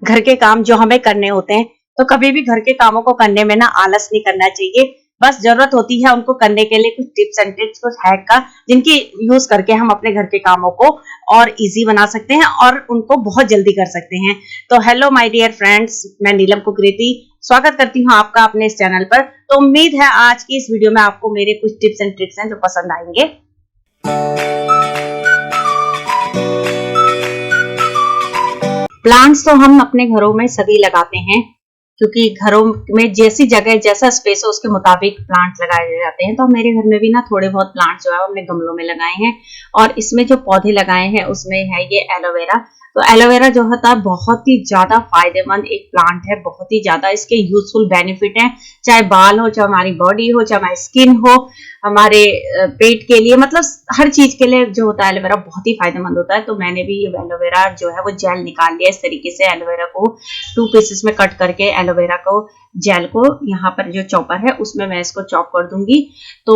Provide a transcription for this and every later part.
घर के काम जो हमें करने होते हैं, तो कभी भी घर के कामों को करने में ना आलस नहीं करना चाहिए। बस जरूरत होती है उनको करने के लिए कुछ टिप्स एंड ट्रिक्स, कुछ हैक का, जिनकी यूज करके हम अपने घर के कामों को और इजी बना सकते हैं और उनको बहुत जल्दी कर सकते हैं। तो हेलो माय डियर फ्रेंड्स, मैं नीलम कुकरेती स्वागत करती हूँ आपका अपने इस चैनल पर। तो उम्मीद है आज की इस वीडियो में आपको मेरे कुछ टिप्स एंड ट्रिक्स हैं जो पसंद आएंगे। प्लांट्स तो हम अपने घरों में सभी लगाते हैं, क्योंकि घरों में जैसी जगह जैसा स्पेस हो उसके मुताबिक प्लांट्स लगाए जाते हैं। तो मेरे घर में भी ना थोड़े बहुत प्लांट्स जो है हमने गमलों में लगाए हैं, और इसमें जो पौधे लगाए हैं उसमें है ये एलोवेरा। तो एलोवेरा जो होता है बहुत ही ज्यादा फायदेमंद एक प्लांट है, बहुत ही ज्यादा इसके यूजफुल बेनिफिट हैं, चाहे बाल हो, चाहे हमारी बॉडी हो, चाहे हमारी स्किन हो, हमारे पेट के लिए, मतलब हर चीज के लिए जो होता है एलोवेरा बहुत ही फायदेमंद होता है। तो मैंने भी ये एलोवेरा जो है वो जेल निकाल लिया इस तरीके से। एलोवेरा को 2 पीसेस में कट करके एलोवेरा को जेल को यहाँ पर जो चॉपर है उसमें मैं इसको चॉप कर दूंगी। तो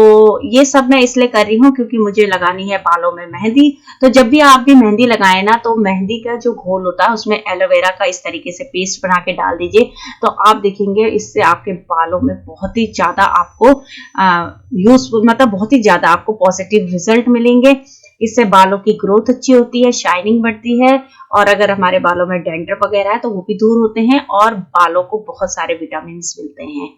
ये सब मैं इसलिए कर रही हूँ क्योंकि मुझे लगानी है बालों में मेहंदी। तो जब भी आप भी मेहंदी लगाए ना, तो मेहंदी का जो घोल होता है उसमें एलोवेरा का इस तरीके से पेस्ट बना के डाल दीजिए। तो आप देखेंगे इससे आपके बालों में बहुत ही ज्यादा आपको यूजफुल, मतलब बहुत ही ज्यादा आपको पॉजिटिव रिजल्ट मिलेंगे। इससे बालों की ग्रोथ अच्छी होती है, शाइनिंग बढ़ती है, और अगर हमारे बालों में डेंड्रफ वगैरह है तो वो भी दूर होते हैं, और बालों को बहुत सारे विटामिन मिलते हैं।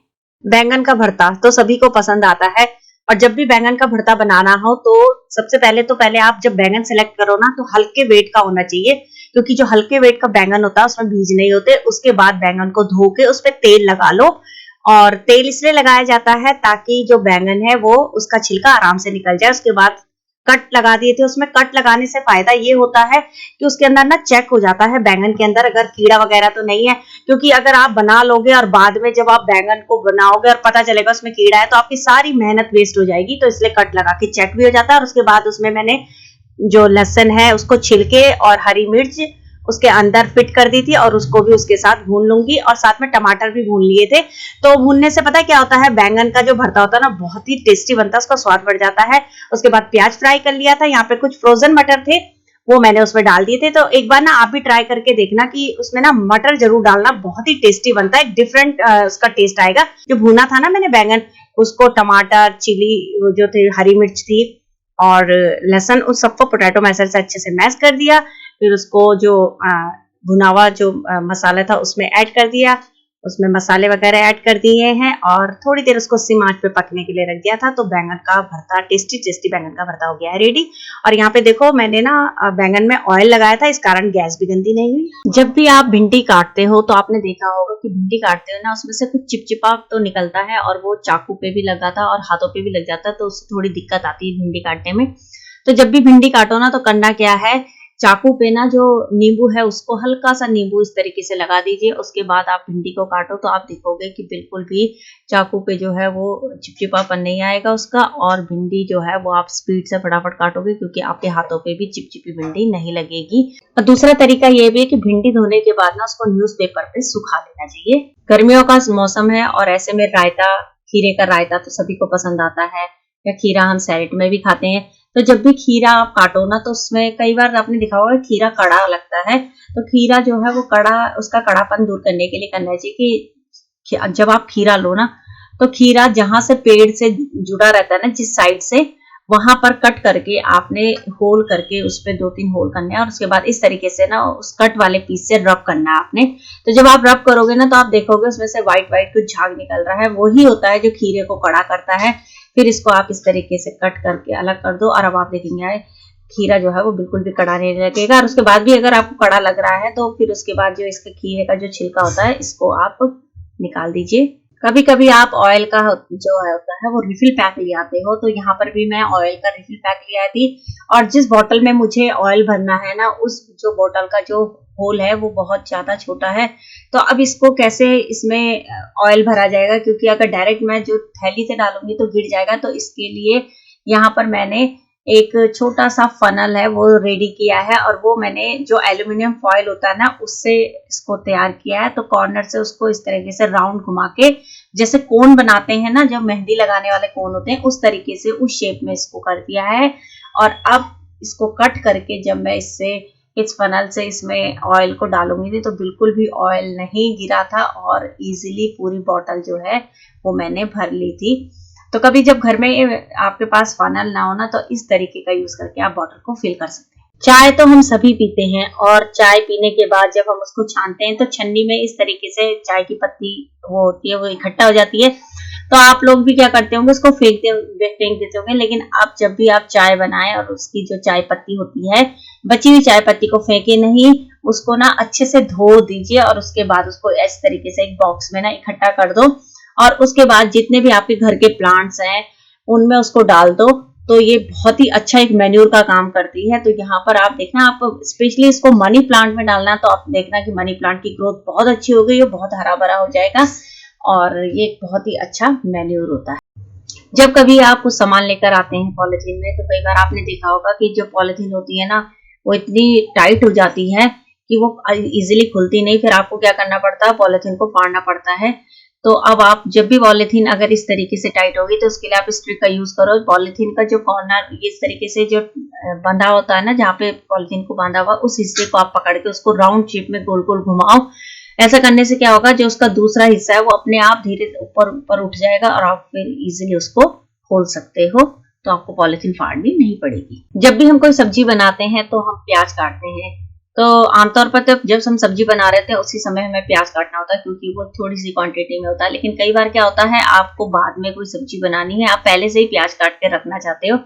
बैंगन का भरता तो सभी को पसंद आता है, और जब भी बैंगन का भरता बनाना हो तो सबसे पहले आप जब बैंगन सेलेक्ट करो ना, तो हल्के वेट का होना चाहिए, क्योंकि जो हल्के वेट का बैंगन होता है उसमें बीज नहीं होते। उसके बाद बैंगन को धो के उस पर तेल लगा लो, और तेल इसलिए लगाया जाता है ताकि जो बैंगन है वो उसका छिलका आराम से निकल जाए। उसके बाद कट लगा दिए थे उसमें। कट लगाने से फायदा ये होता है कि उसके अंदर ना चेक हो जाता है बैंगन के अंदर अगर कीड़ा वगैरह तो नहीं है, क्योंकि अगर आप बना लोगे और बाद में जब आप बैंगन को बनाओगे और पता चलेगा उसमें कीड़ा है तो आपकी सारी मेहनत वेस्ट हो जाएगी। तो इसलिए कट लगा के चेक भी हो जाता है। और उसके बाद उसमें मैंने जो लहसुन है उसको छिलके और हरी मिर्च उसके अंदर फिट कर दी थी, और उसको भी उसके साथ भून लूंगी, और साथ में टमाटर भी भून लिए थे। तो भूनने से पता है क्या होता है, बैंगन का जो भरता होता है ना बहुत ही टेस्टी बनता है, उसका स्वाद बढ़ जाता है। उसके बाद प्याज फ्राई कर लिया था, यहाँ पे कुछ फ्रोजन मटर थे वो मैंने उसमें डाल दिए थे। तो एक बार ना आप भी ट्राई करके देखना कि उसमें ना मटर जरूर डालना, बहुत ही टेस्टी बनता है, डिफरेंट उसका टेस्ट आएगा। जो भूना था ना मैंने बैंगन, उसको टमाटर, चिली जो थे, हरी मिर्च थी और लहसुन, उस सबको पोटैटो मैशर से अच्छे से मैश कर दिया। फिर उसको जो भुना हुआ जो मसाला था उसमें ऐड कर दिया, उसमें मसाले वगैरह ऐड कर दिए हैं, और थोड़ी देर उसको सिम आंच पे पकने के लिए रख दिया था। तो बैंगन का भरता, टेस्टी बैंगन का भरता हो गया है रेडी। और यहाँ पे देखो मैंने ना बैंगन में ऑयल लगाया था, इस कारण गैस भी गंदी नहीं हुई। जब भी आप भिंडी काटते हो तो आपने देखा होगा कि भिंडी काटते हो ना उसमें से कुछ चिपचिपा तो निकलता है, और वो चाकू पे भी लगा था और हाथों पे भी लग जाता है, तो उससे थोड़ी दिक्कत आती है भिंडी काटने में। तो जब भी भिंडी काटो ना तो करना क्या है, चाकू पे ना जो नींबू है उसको हल्का सा नींबू इस तरीके से लगा दीजिए। उसके बाद आप भिंडी को काटो तो आप देखोगे कि बिल्कुल भी चाकू पे जो है वो चिपचिपापन नहीं आएगा उसका, और भिंडी जो है वो आप स्पीड से फटाफट काटोगे, क्योंकि आपके हाथों पे भी चिपचिपी भिंडी नहीं लगेगी। और दूसरा तरीका ये भी है कि भिंडी धोने के बाद ना उसको न्यूज़पेपर पे सुखा लेना चाहिए। गर्मियों का मौसम है और ऐसे में रायता, खीरे का रायता तो सभी को पसंद आता है, या खीरा हम सैलेड में भी खाते हैं। तो जब भी खीरा आप काटो ना तो उसमें कई बार आपने देखा होगा खीरा कड़ा लगता है। तो खीरा जो है वो कड़ा, उसका कड़ापन दूर करने के लिए करना चाहिए कि जब आप खीरा लो ना तो खीरा जहां से पेड़ से जुड़ा रहता है ना, जिस साइड से, वहां पर कट करके आपने होल करके उस पर 2-3 होल करने हैं, और उसके बाद इस तरीके से ना उस कट वाले पीस से रब करना है आपने। तो जब आप रब करोगे ना तो आप देखोगे उसमें से व्हाइट कुछ झाग निकल रहा है, वही होता है जो खीरे को कड़ा करता है। फिर इसको आप इस तरीके से कट करके अलग कर दो, और अब आप देखेंगे खीरा जो है वो बिल्कुल भी कड़ा नहीं लगेगा। और उसके बाद भी अगर आपको कड़ा लग रहा है तो फिर उसके बाद जो इसके खीरे का जो छिलका होता है इसको आप निकाल दीजिए। कभी कभी आप ऑयल का जो होता है वो रिफिल पैक ले आते हो, तो यहाँ पर भी मैं ऑयल का रिफिल पैक ले आई थी, और जिस बोतल में मुझे ऑयल भरना है ना उस जो बोतल का जो होल है वो बहुत ज्यादा छोटा है। तो अब इसको कैसे इसमें ऑयल भरा जाएगा, क्योंकि अगर डायरेक्ट मैं जो थैली से डालूंगी तो गिर जाएगा। तो इसके लिए यहाँ पर मैंने एक छोटा सा फनल है वो रेडी किया है, और वो मैंने जो एल्यूमिनियम फॉइल होता है ना उससे इसको तैयार किया है। तो कॉर्नर से उसको इस तरीके से राउंड घुमा के, जैसे कोन बनाते हैं ना, जब मेहंदी लगाने वाले कोन होते हैं उस तरीके से उस शेप में इसको कर दिया है। और अब इसको कट करके जब मैं इससे इस फनल से इसमें ऑयल को डालूंगी थी तो बिल्कुल भी ऑयल नहीं गिरा था और इजीली पूरी बॉटल जो है वो मैंने भर ली थी। तो कभी जब घर में आपके पास फनल ना हो ना तो इस तरीके का यूज करके आप बॉटल को फिल कर सकते हैं। चाय तो हम सभी पीते हैं और चाय पीने के बाद जब हम उसको छानते हैं तो छन्नी में इस तरीके से चाय की पत्ती वो होती है वो इकट्ठा हो जाती है। तो आप लोग भी क्या करते होंगे, उसको फेंक देते होंगे, लेकिन आप जब भी आप चाय बनाएं और उसकी जो चाय पत्ती होती है, बची हुई चाय पत्ती को फेंके नहीं, उसको ना अच्छे से धो दीजिए और उसके बाद उसको इस तरीके से एक बॉक्स में ना इकट्ठा कर दो और उसके बाद जितने भी आपके घर के प्लांट्स हैं उनमें उसको डाल दो। तो ये बहुत ही अच्छा एक मैन्योर का काम करती है। तो यहाँ पर आप देखना, आप स्पेशली इसको मनी प्लांट में डालना, तो आप देखना कि मनी प्लांट की ग्रोथ बहुत अच्छी हो गई है, बहुत हरा भरा हो जाएगा और ये बहुत ही अच्छा मैन्योर होता है। जब कभी आप कुछ सामान लेकर आते हैं पॉलिथीन में तो कई बार आपने देखा होगा कि जो पॉलिथीन होती है ना वो इतनी टाइट हो जाती है कि वो इजीली खुलती नहीं। फिर आपको क्या करना पड़ता है, पॉलिथीन को फाड़ना पड़ता है। तो अब आप जब भी पॉलिथीन अगर इस तरीके से टाइट होगी तो उसके लिए आप इस ट्रिक का यूज करो। पॉलिथीन का जो कॉर्नर इस तरीके से जो बंधा होता है ना, जहाँ पे पॉलिथीन को बांधा हुआ, उस हिस्से को आप पकड़ के उसको राउंड शेप में गोल गोल घुमाओ। ऐसा करने से क्या होगा, जो उसका दूसरा हिस्सा है वो अपने आप धीरे ऊपर ऊपर उठ जाएगा और आप फिर इजीली उसको खोल सकते हो। तो आपको पॉलिथीन फाड़नी नहीं पड़ेगी। जब भी हम कोई सब्जी बनाते हैं तो हम प्याज काटते हैं, तो आमतौर पर तो जब हम सब्जी बना रहे थे उसी समय हमें प्याज काटना होता है क्योंकि वो थोड़ी सी क्वांटिटी में होता है। लेकिन कई बार क्या होता है, आपको बाद में कोई सब्जी बनानी है, आप पहले से ही प्याज काट के रखना चाहते हो,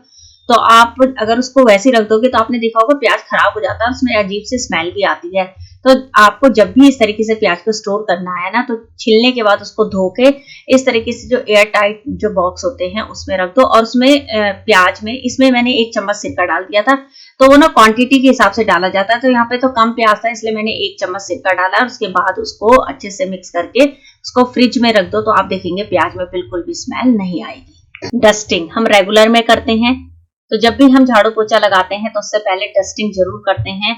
तो आप अगर उसको वैसे ही रख दोगे तो आपने देखा होगा प्याज खराब हो जाता है और उसमें अजीब सी स्मेल भी आती है। तो आपको जब भी इस तरीके से प्याज को स्टोर करना है ना, तो छिलने के बाद उसको धो के इस तरीके से जो एयर टाइट जो बॉक्स होते हैं उसमें रख दो और उसमें प्याज में इसमें मैंने 1 चम्मच सिरका डाल दिया था। तो वो ना क्वांटिटी के हिसाब से डाला जाता है, तो यहाँ पे तो कम प्याज था इसलिए मैंने 1 चम्मच सिरका डाला और उसके बाद उसको अच्छे से मिक्स करके उसको फ्रिज में रख दो। तो आप देखेंगे प्याज में बिल्कुल भी स्मेल नहीं आएगी। डस्टिंग हम रेगुलर में करते हैं, तो जब भी हम झाड़ू पोछा लगाते हैं तो उससे पहले डस्टिंग जरूर करते हैं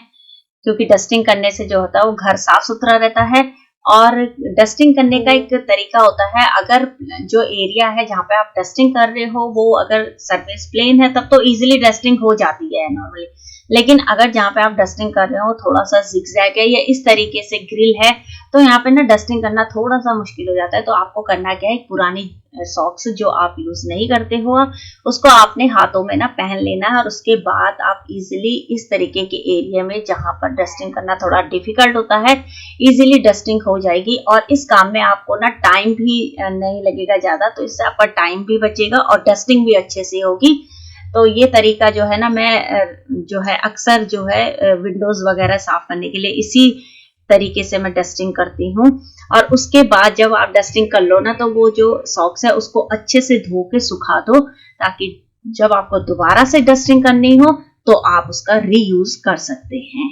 क्योंकि डस्टिंग करने से जो होता है वो घर साफ सुथरा रहता है। और डस्टिंग करने का एक तरीका होता है, अगर जो एरिया है जहाँ पे आप डस्टिंग कर रहे हो वो अगर सरफेस प्लेन है तब तो इजीली डस्टिंग हो जाती है नॉर्मली। लेकिन अगर जहाँ पे आप डस्टिंग कर रहे हो थोड़ा सा जिगजैग है या इस तरीके से ग्रिल है तो यहाँ पे ना डस्टिंग करना थोड़ा सा मुश्किल हो जाता है। तो आपको करना क्या है, एक पुरानी सॉक्स जो आप यूज नहीं करते हो उसको आपने हाथों में ना पहन लेना है और उसके बाद आप इजीली इस तरीके के एरिया में जहां पर डस्टिंग करना थोड़ा डिफिकल्ट होता है इजीली डस्टिंग हो जाएगी। और इस काम में आपको ना टाइम भी नहीं लगेगा ज्यादा, तो इससे आपका टाइम भी बचेगा और डस्टिंग भी अच्छे से होगी। तो ये तरीका जो है ना, मैं जो है अक्सर जो है विंडोज वगैरह साफ करने के लिए इसी तरीके से मैं डस्टिंग करती हूँ। और उसके बाद जब आप डस्टिंग कर लो ना तो वो जो सॉक्स है उसको अच्छे से धो के सुखा दो ताकि जब आपको दोबारा से डस्टिंग करनी हो तो आप उसका रीयूज कर सकते हैं।